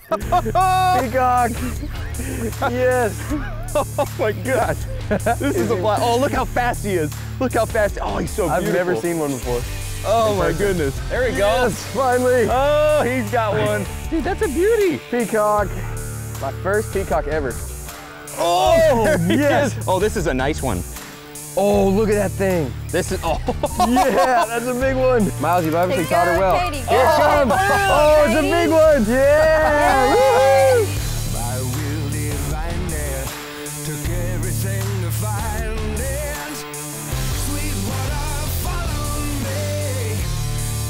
Peacock. Yes. Oh my gosh. This is a blast. Oh, look how fast he is. Look how fast. Oh, he's so beautiful. I've never seen one before. Oh my goodness. There he goes. Yes, finally. Oh, he's got one. Dude, that's a beauty. Peacock. My first peacock ever. Oh, yes. Oh, this is a nice one. Oh, look at that thing. This is, oh. Yeah, that's a big one. Miles, you've obviously taught her well. Katie, Here it comes. Oh, it's a big one. Yeah. Woo-hoo. My will divine there took everything to find it. Sweetwater, follow me.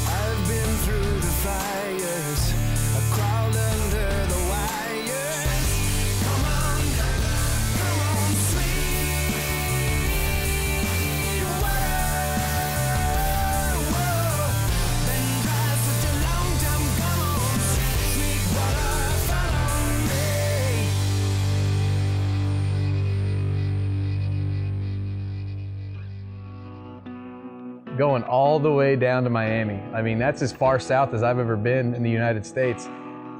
I've been through the fires. I crawled under the wires. Come on, Sweetwater. Whoa. Been dry such a long time. Come on, Sweetwater, follow me. Going all the way down to Miami. I mean, that's as far south as I've ever been in the United States.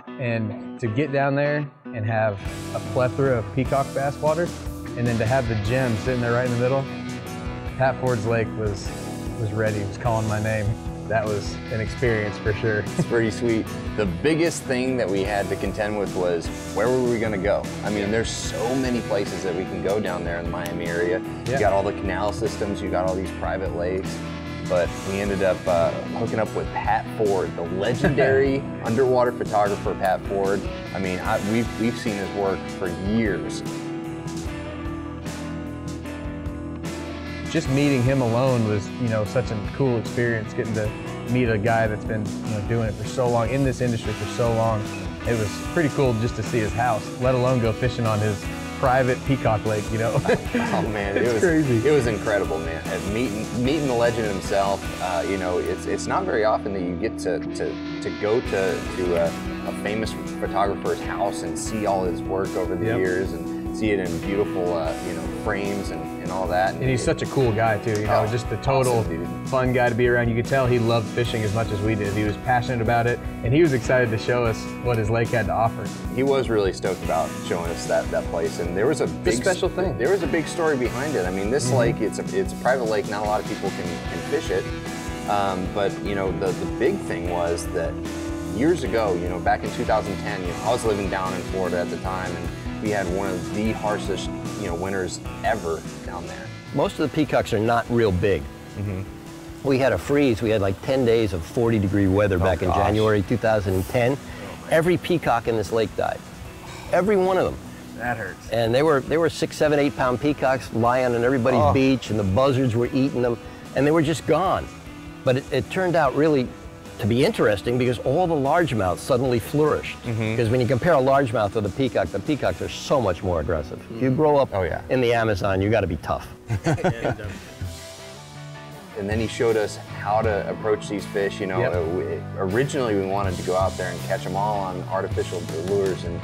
And to get down there and have a plethora of peacock bass water, and then to have the gem sitting there right in the middle, Pat Ford's Lake was ready, he was calling my name. That was an experience for sure. It's pretty sweet. The biggest thing that we had to contend with was where were we going to go? I mean, there's so many places that we can go down there in the Miami area. You got all the canal systems, you got all these private lakes, but we ended up hooking up with Pat Ford, the legendary underwater photographer Pat Ford. I mean, we've seen his work for years. Just meeting him alone was, you know, such a cool experience, getting to meet a guy that's been, you know, doing it for so long, in this industry for so long. It was pretty cool just to see his house, let alone go fishing on his private Peacock Lake, you know. Oh man, it was crazy. It was incredible, man. And meeting the legend himself, you know, it's not very often that you get to go to a famous photographer's house and see all his work over the years and see it in beautiful, you know, frames and all that. And he's such a cool guy too, you know, just the total awesome, fun guy to be around. You could tell he loved fishing as much as we did. He was passionate about it, and he was excited to show us what his lake had to offer. He was really stoked about showing us that place, and there was a big special thing. There was a big story behind it. I mean, this lake, it's a private lake. Not a lot of people can fish it, but you know, the big thing was that years ago, you know, back in 2010, you know, I was living down in Florida at the time, and we had one of the harshest, you know, winters ever down there. Most of the peacocks are not real big. We had a freeze. We had like 10 days of 40-degree weather back in January 2010. Every peacock in this lake died. Every one of them. That hurts. And they were 6, 7, 8-pound peacocks lying on everybody's beach, and the buzzards were eating them, and they were just gone. But it turned out really to be interesting because all the largemouths suddenly flourished. Because when you compare a largemouth with a peacock, the peacocks are so much more aggressive. If you grow up in the Amazon, you got to be tough. And then he showed us how to approach these fish. You know, originally we wanted to go out there and catch them all on artificial lures, and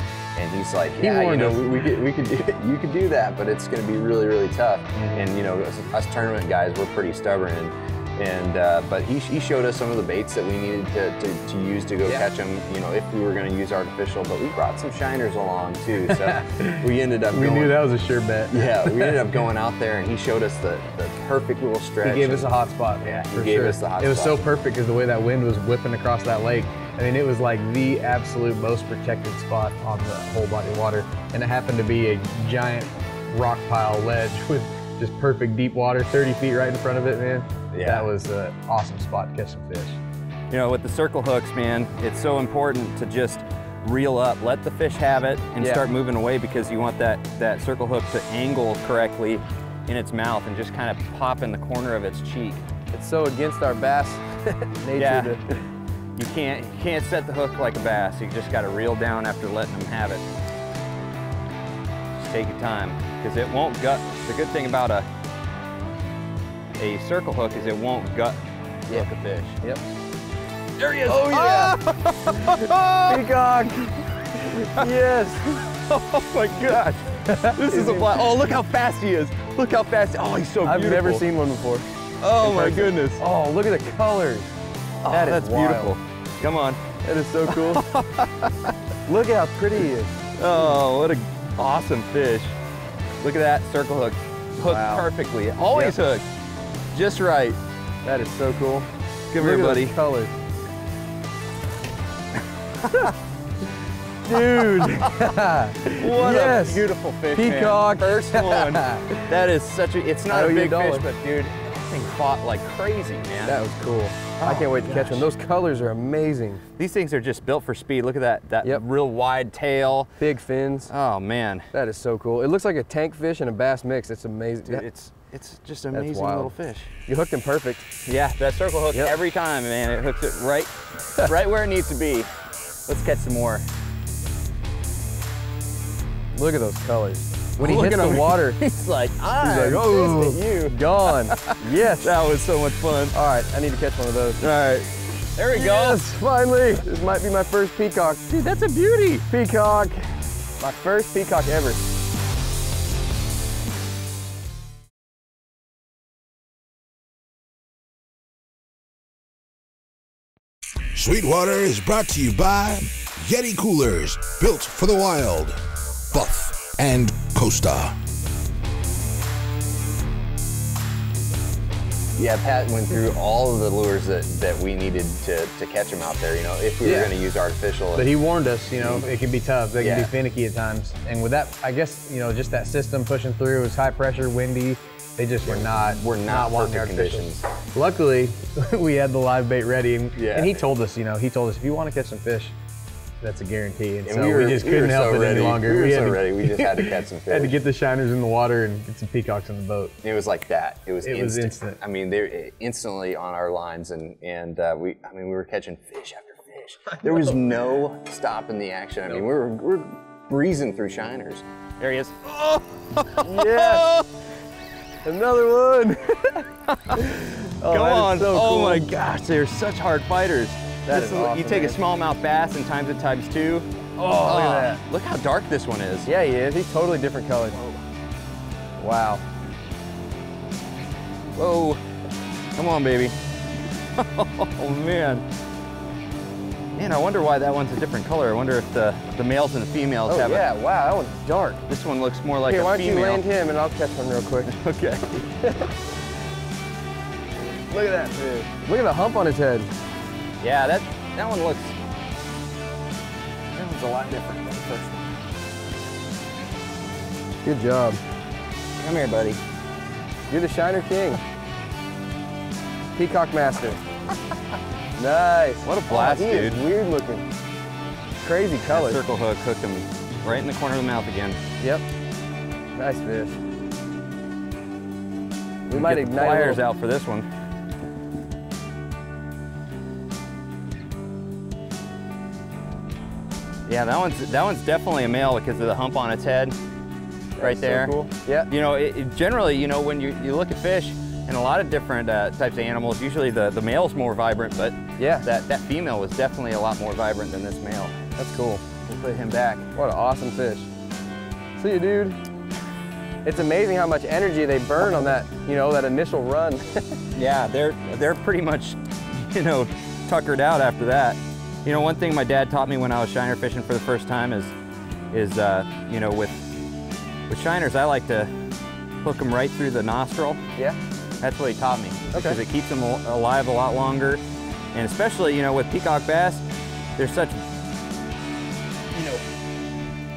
he's like, yeah, you know, you could do that, but it's going to be really, really tough. And you know, us tournament guys, we're pretty stubborn, but he showed us some of the baits that we needed to use to go catch them, you know, if we were going to use artificial, but we brought some shiners along too, so we ended up We knew that was a sure bet. Yeah, we ended up going out there, and he showed us the perfect little stretch. He gave us a hot spot. Yeah, he gave us the hot spot. It was so perfect because the way that wind was whipping across that lake. I mean, it was like the absolute most protected spot on the whole body of water, and it happened to be a giant rock pile ledge with just perfect deep water, 30 feet right in front of it, man. Yeah. That was an awesome spot to catch some fish. You know, with the circle hooks, man, it's so important to just reel up, let the fish have it, and start moving away, because you want that circle hook to angle correctly in its mouth and just kind of pop in the corner of its cheek. It's so against our bass nature to... You can't set the hook like a bass. You just got to reel down after letting them have it. Just take your time, because it won't gut. The good thing about a circle hook is it won't gut hook a fish. Yep. There he is. Oh yeah! Peacock! Yes! Oh my gosh! This is a blast. Oh, look how fast he is. Look how fast. Oh, he's so beautiful. I've never seen one before. Oh my goodness. Oh, look at the colors. Oh, That is that's wild. beautiful. Come on. That is so cool. Look how pretty he is. Oh, what an awesome fish. Look at that circle hook. Hooked perfectly. Always hooked. Just right. That is so cool. Come here, buddy. Look at those colors. Dude. What a beautiful fish, Peacock. Man. First one. That is such a, it's not a big fish, but dude, that thing fought like crazy, man. That was cool. I can't wait to catch one. Those colors are amazing. These things are just built for speed. Look at that real wide tail. Big fins. Oh man. That is so cool. It looks like a tank fish and a bass mix. It's amazing. Dude, it's just an amazing little fish. You hooked him perfect. Yeah, that circle hook every time, man. It hooks it right where it needs to be. Let's catch some more. Look at those colors. When he hits the water, he's like, I'm oh, pissed at you. Gone. Yes. That was so much fun. All right, I need to catch one of those. All right. There we go. Yes, finally. This might be my first peacock. Dude, that's a beauty. Peacock. My first peacock ever. Sweetwater is brought to you by Yeti Coolers, built for the wild, Buff and Costa. Yeah, Pat went through all of the lures that we needed to catch them out there, you know, if we were going to use artificial. But he warned us, you know, it can be tough. They can be finicky at times. And with that, I guess, you know, just that system pushing through, it was high pressure, windy. They just were not wanting the conditions. Luckily, we had the live bait ready, and he told us, you know, if you want to catch some fish, that's a guarantee. And so we just couldn't help it any longer. We were so ready. We just had to catch some fish. Had to get the shiners in the water and get some peacocks in the boat. It was like that. It was instant. I mean, they're instantly on our lines, and we were catching fish after fish. There was no stopping the action. I mean, we're breezing through shiners. There he is. Oh, yes. Another one. Come on. So oh cool. my gosh, they're such hard fighters. That is awesome, you take a smallmouth bass and times it times 2. Oh, look at that. Look how dark this one is. Yeah, he is. He's totally different colors. Wow. Whoa. Come on, baby. Oh, man. Man, I wonder why that one's a different color. I wonder if the males and the females have yeah, wow, that one's dark. This one looks more like a female. Why don't you land him and I'll catch one real quick. Okay. Look at that fish. Look at the hump on his head. Yeah, that one looks, that one's a lot different than the first one. Good job. Come here, buddy. You're the Shiner King. Peacock Master. Nice. What a blast, he dude. Is weird looking. Crazy colors. That circle hook hooked him right in the corner of the mouth again. Yep. Nice fish. We might get the pliers out for this one. Yeah, that one's definitely a male because of the hump on its head, right there. So cool. Yeah. You know, generally, you know, when you look at fish and a lot of different types of animals, usually the male's more vibrant, but yeah, that female was definitely a lot more vibrant than this male. That's cool. We'll put him back. What an awesome fish. See you, dude. It's amazing how much energy they burn on that, you know, that initial run. Yeah, they're pretty much, you know, tuckered out after that. You know, one thing my dad taught me when I was shiner fishing for the first time is you know, with shiners, I like to hook them right through the nostril. Yeah. That's what he taught me. Okay. Because it keeps them alive a lot longer. And especially, you know, with peacock bass, they're such, you know,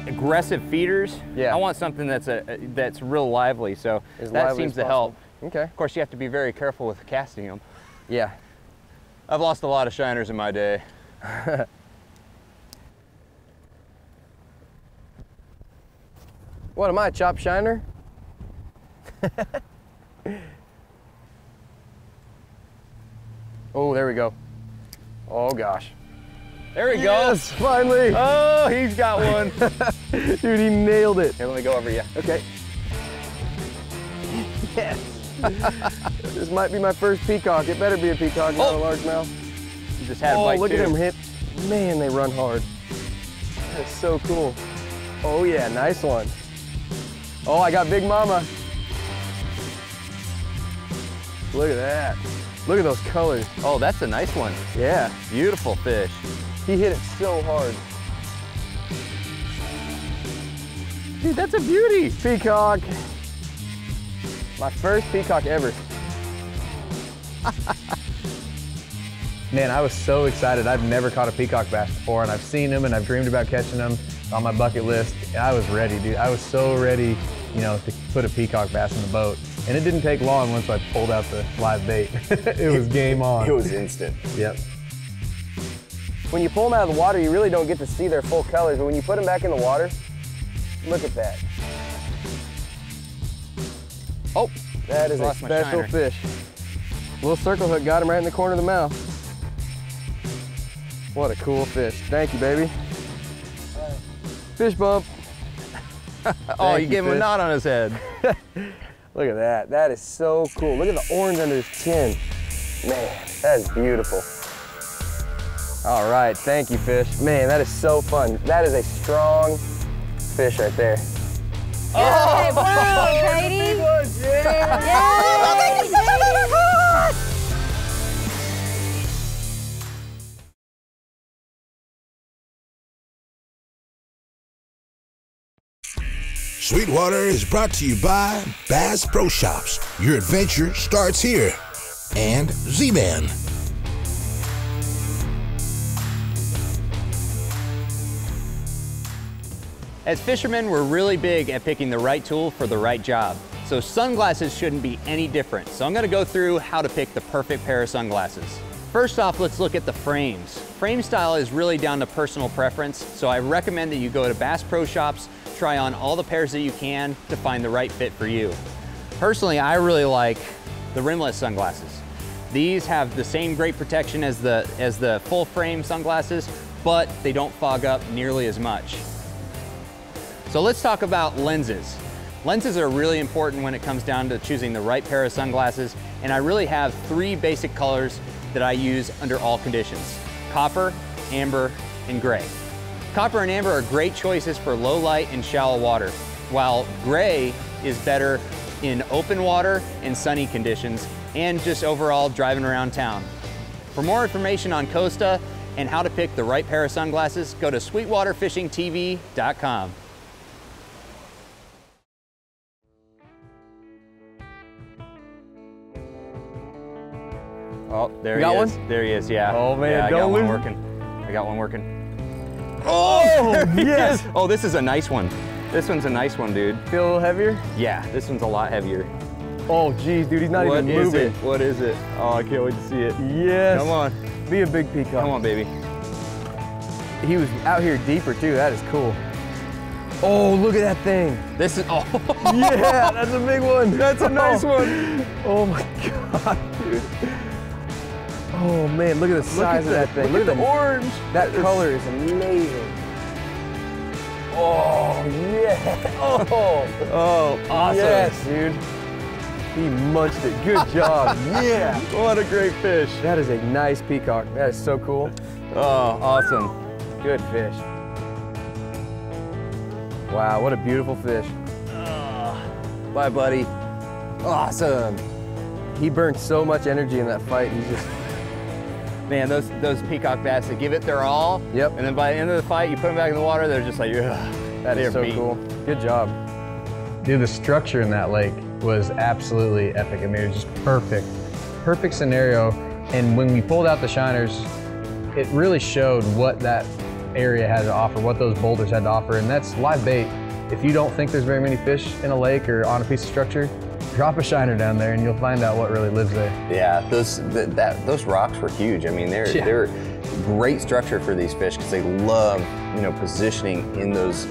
aggressive feeders. Yeah. I want something that's real lively, so that seems to help. Okay. Of course, you have to be very careful with casting them. Yeah. I've lost a lot of shiners in my day. What am I, a chop shiner? Oh, there we go. Oh gosh. There we go. Yes, finally. Oh, he's got one. Dude, he nailed it. Here, let me go over you. Okay. Yes. This might be my first peacock. It better be a peacock, not a largemouth. You just had a bite look too. at him hit. Man, they run hard. That's so cool. Oh yeah, nice one. Oh, I got Big Mama. Look at that. Look at those colors. Oh, that's a nice one. Yeah. Beautiful fish. He hit it so hard. Dude, that's a beauty. Peacock. My first peacock ever. Man, I was so excited. I've never caught a peacock bass before, and I've seen them and I've dreamed about catching them on my bucket list. And I was ready, dude. I was so ready, you know, to put a peacock bass in the boat. And it didn't take long once I pulled out the live bait. It was game on. It was instant. Yep. When you pull them out of the water, you really don't get to see their full colors, but when you put them back in the water, look at that. Oh, that is a Lost my special shiner. fish. Little circle hook got him right in the corner of the mouth. What a cool fish. Thank you, baby. Fish bump. Oh, you you, gave him a fish. knot on his head. Look at that. That is so cool. Look at the orange under his chin. Man, that is beautiful. All right, thank you, fish. Man, that is so fun. That is a strong fish right there. Good work, Katie. Sweetwater is brought to you by Bass Pro Shops. Your adventure starts here. And Z-Man. As fishermen, we're really big at picking the right tool for the right job. So sunglasses shouldn't be any different. So I'm gonna go through how to pick the perfect pair of sunglasses. First off, let's look at the frames. Frame style is really down to personal preference, so I recommend that you go to Bass Pro Shops, try on all the pairs that you can to find the right fit for you. Personally, I really like the rimless sunglasses. These have the same great protection as the full frame sunglasses, but they don't fog up nearly as much. So let's talk about lenses. Lenses are really important when it comes down to choosing the right pair of sunglasses, and I really have 3 basic colors that I use under all conditions: copper, amber, and gray. Copper and amber are great choices for low light and shallow water, while gray is better in open water and sunny conditions, and just overall driving around town. For more information on Costa and how to pick the right pair of sunglasses, go to sweetwaterfishingtv.com. Oh, there he got is. one? There he is, yeah. Oh, man, yeah, I got don't one lose- working. I got one working. Oh, yes. Oh, this is a nice one. This one's a nice one, dude. Feel a little heavier? Yeah, this one's a lot heavier. Oh, geez, dude, he's not What even is moving. it? What is it? Oh, I can't wait to see it. Yes. Come on. Be a big peacock. Come on, baby. He was out here deeper, too. That is cool. Oh, look at that thing. This is, oh. Yeah, that's a big one. That's a nice one. Oh, my God, dude. Oh, man, look at the size of that thing. Look at the orange. That color is amazing. Oh, yeah. Oh, Oh, awesome. yes, dude. He munched it. Good job. Yeah. What a great fish. That is a nice peacock. That is so cool. Oh, awesome. Good fish. Wow, what a beautiful fish. Bye, buddy. Awesome. He burned so much energy in that fight. He just, Man, those peacock bass, they give it their all. Yep. And then by the end of the fight, you put them back in the water, they're just like, ugh. that is so beat. cool. Good job. Dude, the structure in that lake was absolutely epic. I mean, it was just perfect. Perfect scenario. And when we pulled out the shiners, it really showed what that area had to offer, what those boulders had to offer, and that's live bait. If you don't think there's very many fish in a lake or on a piece of structure, drop a shiner down there and you'll find out what really lives there. Yeah, those rocks were huge. I mean, they're great structure for these fish because they love, you know, positioning in those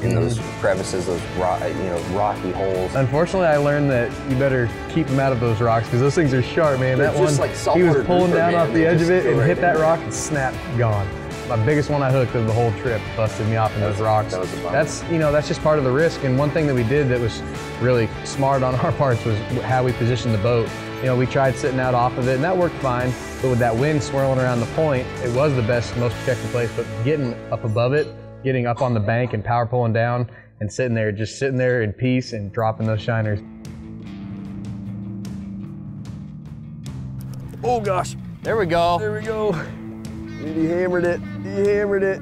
crevices, those rocky holes. Unfortunately, I learned that you better keep them out of those rocks because those things are sharp, man. They're That just one, like he saltwater was pulling grouper, down man. off the They edge of just it go and right hit in that there. rock and snap, gone. My biggest one I hooked of the whole trip busted me off in those rocks. that was a bummer. That's just part of the risk. And one thing that we did that was really smart on our parts was how we positioned the boat. You know, we tried sitting out off of it and that worked fine, but with that wind swirling around the point, it was the best, most protected place. But getting up above it, getting up on the bank and power pulling down and sitting there in peace and dropping those shiners. Oh gosh, There we go. there we go. Dude, he hammered it. He hammered it.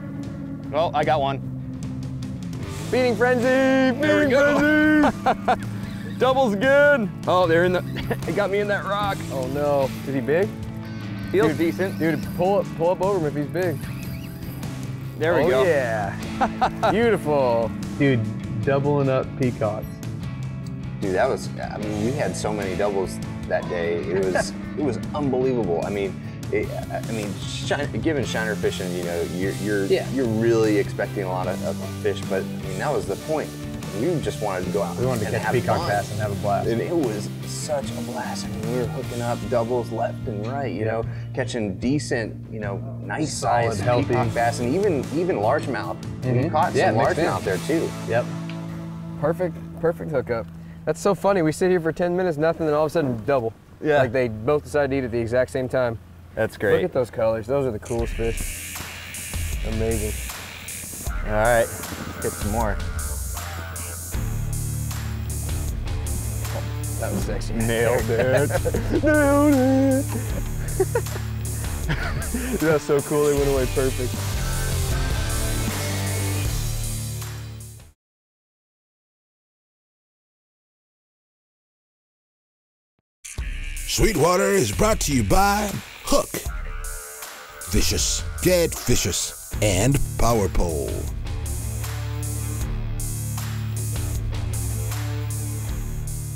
Oh, I got one. Feeding frenzy! Feeding frenzy! Double's good. Oh, they're in the, it got me in that rock. Oh no, is he big? Feels decent. Dude, pull up over him if he's big. There we go. Oh yeah, beautiful. Dude, doubling up peacocks. Dude, that was, I mean, we had so many doubles that day. It was unbelievable. I mean, given shiner fishing, you know, you're really expecting a lot of fish, but I mean, that was the point. We just wanted to go out. We wanted to catch peacock bass and have a blast. And it was such a blast. I mean, we were hooking up doubles left and right, you know, catching decent, you know, nice sized peacock bass, and even largemouth. We caught some largemouth there too. Yep. Perfect hookup. That's so funny. We sit here for 10 minutes, nothing, then all of a sudden double. Yeah. Like they both decided to eat at the exact same time. That's great. Look at those colors. Those are the coolest fish. Amazing. All right, get some more. That was sexy. Nailed it. Nailed it. Dude, that's so cool. They went away perfect. Sweetwater is brought to you by Hook, Vicious, Get Vicious, and Power Pole.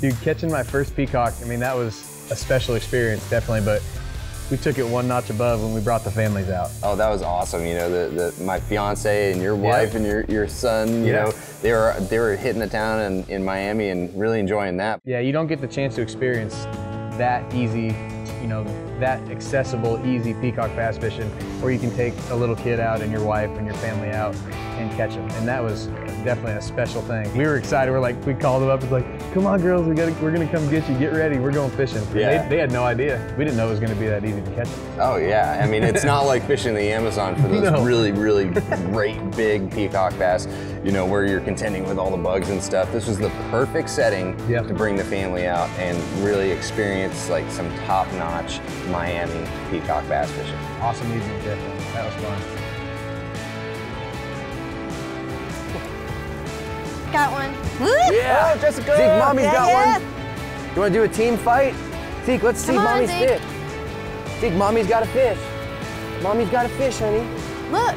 Dude, catching my first peacock, I mean, that was a special experience, definitely, but we took it one notch above when we brought the families out. Oh, that was awesome. You know, my fiance and your wife and your son, you know, they were hitting the town in Miami and really enjoying that. Yeah, you don't get the chance to experience that easy, you know, that accessible, easy peacock bass fishing where you can take a little kid out and your wife and your family out and catch them. And that was definitely a special thing. We were excited. We called them up. It's like, come on, girls, we're gonna come get you. Get ready. We're going fishing. Yeah. They had no idea. We didn't know it was gonna be that easy to catch them. Oh yeah. I mean, it's not like fishing the Amazon for those really great big peacock bass, you know, where you're contending with all the bugs and stuff. This was the perfect setting to bring the family out and really experience like some top-notch Miami peacock bass fishing. Awesome evening, definitely. That was fun. Got one. Yeah, Jessica. Zeke, mommy's got one. You want to do a team fight? Zeke, let's see mommy's fish. Zeke, mommy's got a fish. Mommy's got a fish, honey. Look.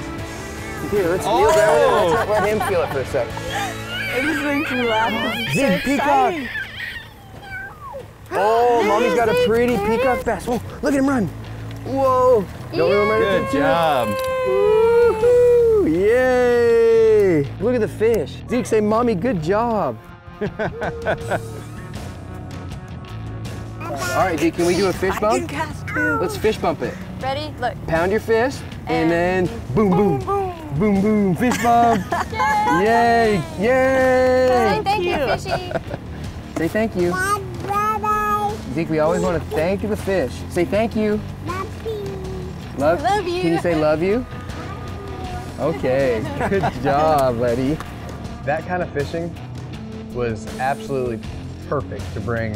Here, let's feel that. Let's let him feel it for a sec. It just makes me laugh. Zeke, peacock. Oh, mommy's got a pretty peacock bass. Whoa, look at him run. Whoa. Good job. Woohoo, yay. Look at the fish. Zeke, say, mommy, good job. All right, Zeke, can we do a fish bump? Let's fish bump it. Ready? Look. Pound your fist, and then boom, boom, boom, boom, fish bump. Yay, yay. Say thank you, fishy. Say thank you. Zeke, we always want to thank the fish. Say thank you. Love you. Can you say love you? Okay, good job, buddy. That kind of fishing was absolutely perfect to bring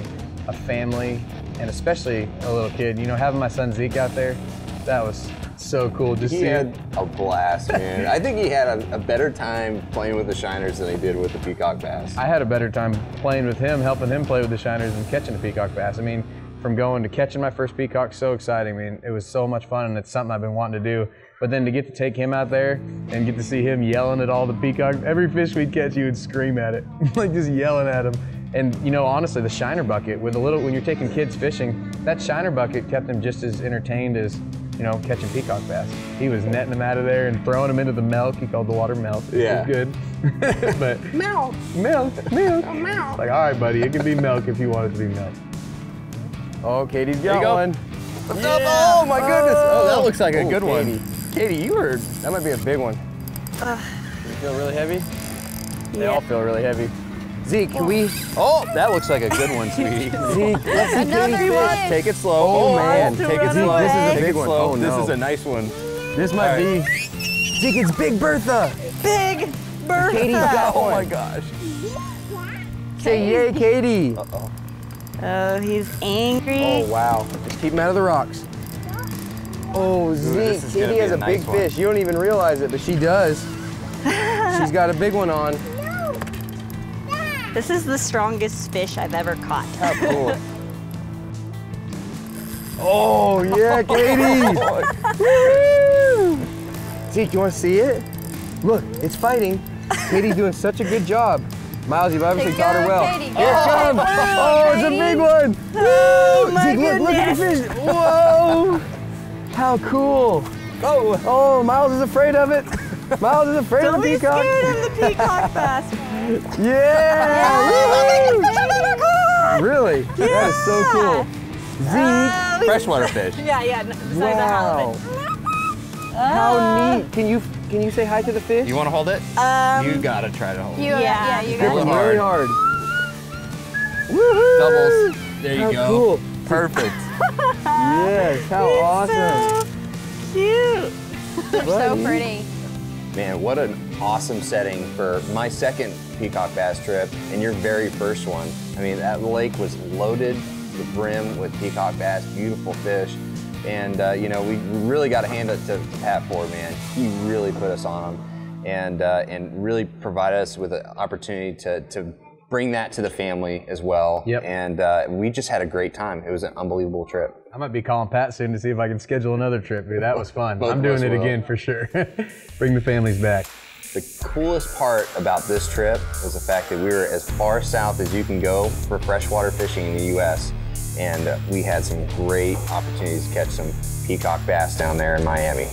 a family and especially a little kid. You know, having my son Zeke out there, that was so cool. Just he had a blast, man. I think he had a better time playing with the shiners than he did with the peacock bass. I had a better time playing with him, helping him play with the shiners and catching the peacock bass. I mean, from going to catching my first peacock, so exciting. I mean, it was so much fun and it's something I've been wanting to do. But then to get to take him out there and get to see him yelling at all the peacocks, every fish we'd catch, he would scream at it, like just yelling at him. And you know, honestly, the shiner bucket, when you're taking kids fishing, that shiner bucket kept them just as entertained as, you know, catching peacock bass. He was netting them out of there and throwing them into the milk. He called the water milk. Yeah. It was good. But milk. Like, all right, buddy, it can be milk if you want it to be milk. Oh, Katie's got one. Yeah. Oh my goodness. Oh, that looks like a good one. Katie, that might be a big one. You feel really heavy? They all feel really heavy. Zeke, can we? Oh, that looks like a good one, sweetie. Zeke, let's see Another Katie's one. fish. Take it slow. Oh man, take it Zeke, slow. this is a Take big it one. slow. Oh no. This is a nice one. This might be. Zeke, it's Big Bertha. Big Bertha. Katie's got one. Oh my gosh. Say yay, Katie. Oh, he's angry. Oh wow. Just keep him out of the rocks. Oh, Zeke, Katie has a big fish. You don't even realize it, but she does. She's got a big one on. This is the strongest fish I've ever caught. How cool. Oh, yeah, Katie. Woo! Zeke, you want to see it? Look, it's fighting. Katie's doing such a good job. Miles, you've obviously taught her well. Katie. Here it comes. Oh, it's a big one. Oh, my Zeke, look at the fish. Whoa. How cool. Oh, Miles is afraid of it. Miles is afraid of the peacock. Don't be scared of the peacock bass. Yeah. Woo! Really? Yeah. That is so cool. Zeke. Freshwater fish. Yeah, besides the Wow. halibut. How neat. Can you say hi to the fish? You want to hold it? You gotta try to hold it. Yeah, you Grip got it it. really hard. Woohoo! Doubles. There you How go. cool. Perfect. Yes, how awesome. So cute. They're so pretty. Man, what an awesome setting for my second peacock bass trip and your very first one. I mean, that lake was loaded to the brim with peacock bass, beautiful fish. And, you know, we really got to hand it to Pat Ford, man. He really put us on them and really provided us with an opportunity to bring that to the family as well. Yep. And we just had a great time. It was an unbelievable trip. I might be calling Pat soon to see if I can schedule another trip. Dude, that was fun. Both I'm of doing us it will. again for sure. Bring the families back. The coolest part about this trip was the fact that we were as far south as you can go for freshwater fishing in the U.S. And we had some great opportunities to catch some peacock bass down there in Miami.